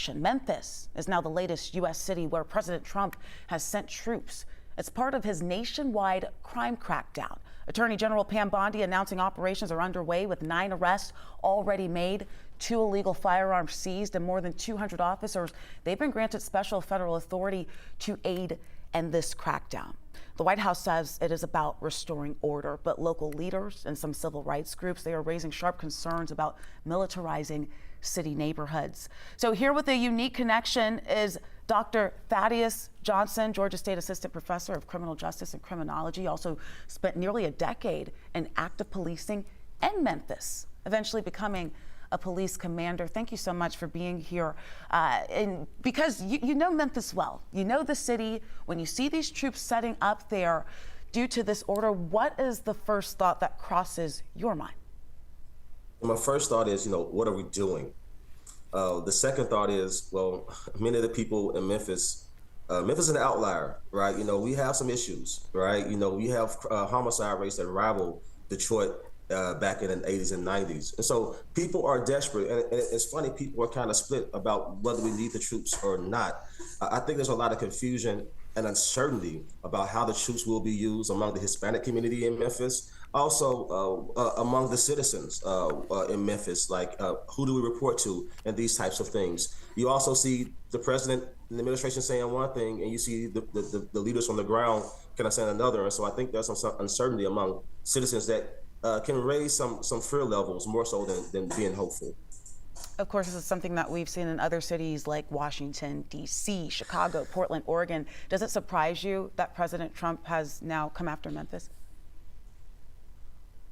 direction. Memphis is now the latest U.S. city where President Trump has sent troops. It's part of his nationwide crime crackdown. Attorney General Pam Bondi announcing operations are underway with 9 arrests already made, 2 illegal firearms seized, and more than 200 officers. They've been granted special federal authority to aid in this crackdown. The White House says it is about restoring order, but local leaders and some civil rights groups, they are raising sharp concerns about militarizing city neighborhoods. So here with a unique connection is Dr. Thaddeus Johnson, Georgia State Assistant Professor of Criminal Justice and Criminology, also spent nearly a decade in active policing in Memphis, eventually becoming a police commander. Thank you so much for being here. And because you know Memphis well, you know the city. When you see these troops setting up there due to this order, what is the first thought that crosses your mind? My first thought is, what are we doing? The second thought is, well, many of the people in Memphis, Memphis is an outlier, right? We have some issues, right? We have homicide rates that rival Detroit back in the 80s and 90s. And so people are desperate. And it's funny, people are kind of split about whether we need the troops or not. I think there's a lot of confusion and uncertainty about how the troops will be used among the Hispanic community in Memphis, also among the citizens in Memphis, like who do we report to and these types of things. You also see the president and the administration saying one thing, and you see the leaders on the ground kind of saying another. And so I think there's some uncertainty among citizens that can raise some fear levels more so than being hopeful. Of course, this is something that we've seen in other cities like Washington, D.C., Chicago, Portland, Oregon. Does it surprise you that President Trump has now come after Memphis?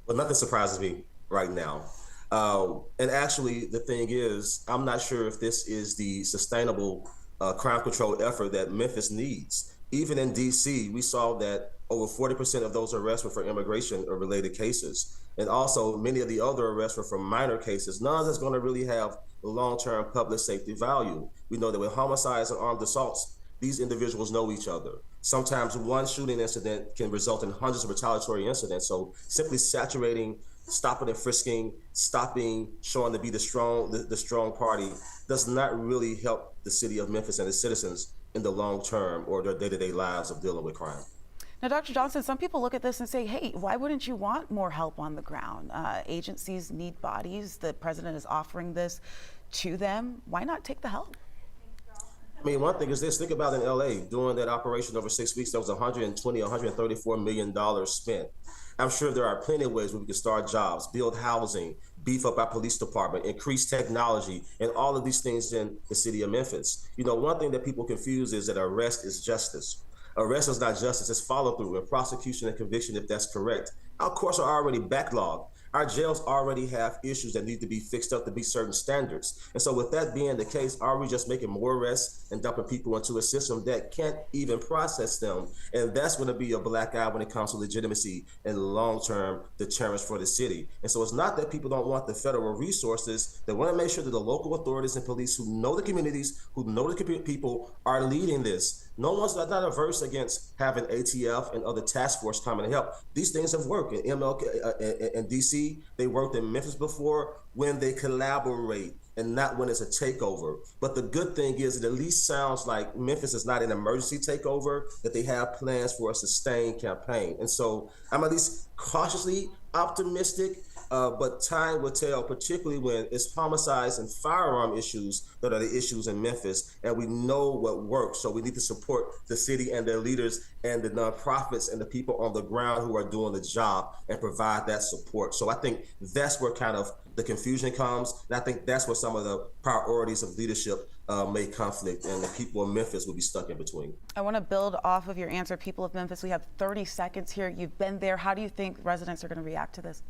Well, nothing surprises me right now. And actually, the thing is, I'm not sure if this is the sustainable crime control effort that Memphis needs. Even in D.C., we saw that over 40% of those arrests were for immigration or related cases. And also many of the other arrests were for minor cases. None of that's going to really have long-term public safety value. We know that with homicides and armed assaults, these individuals know each other. Sometimes one shooting incident can result in hundreds of retaliatory incidents. So simply saturating, stopping and frisking, stopping, showing to be the strong party does not really help the city of Memphis and its citizens in the long term or their day-to-day lives of dealing with crime. Now, Dr. Johnson, some people look at this and say, hey, why wouldn't you want more help on the ground? Agencies need bodies. The president is offering this to them. Why not take the help? I mean, one thing is this, think about in LA, during that operation over 6 weeks, there was $134 million spent. I'm sure there are plenty of ways where we can start jobs, build housing, beef up our police department, increase technology, and all of these things in the city of Memphis. One thing that people confuse is that arrest is justice. Arrest is not justice, it's follow through and prosecution and conviction if that's correct. Our courts are already backlogged. Our jails already have issues that need to be fixed up to be certain standards. And so with that being the case, are we just making more arrests and dumping people into a system that can't even process them? And that's going to be a black eye when it comes to legitimacy and long-term deterrence for the city. And so it's not that people don't want the federal resources. They want to make sure that the local authorities and police who know the communities, who know the people are leading this. No one's not averse against having ATF and other task force coming to help. These things have worked in MLK and DC. They worked in Memphis before when they collaborate and not when it's a takeover. But the good thing is it at least sounds like Memphis is not an emergency takeover, that they have plans for a sustained campaign. And so I'm at least cautiously optimistic, but time will tell, particularly when it's homicides and firearm issues that are the issues in Memphis, and we know what works. So we need to support the city and their leaders and the nonprofits and the people on the ground who are doing the job and provide that support. So I think that's where kind of the confusion comes, and I think that's where some of the priorities of leadership may conflict, and the people of Memphis will be stuck in between. I want to build off of your answer. People of Memphis, we have 30 seconds here. You've been there. How do you think residents are going to react to this?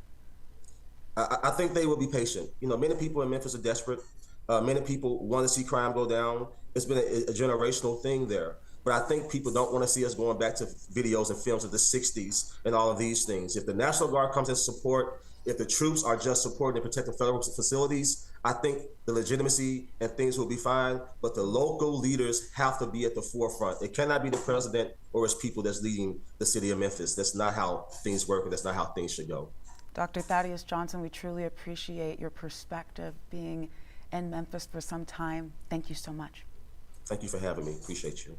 I think they will be patient. Many people in Memphis are desperate. Many people want to see crime go down. It's been a generational thing there. But I think people don't want to see us going back to videos and films of the 60s and all of these things. If the National Guard comes in support, if the troops are just supporting and protecting federal facilities, I think the legitimacy and things will be fine. But the local leaders have to be at the forefront. It cannot be the president or his people that's leading the city of Memphis. That's not how things work, and that's not how things should go. Dr. Thaddeus Johnson, we truly appreciate your perspective being in Memphis for some time. Thank you so much. Thank you for having me. Appreciate you.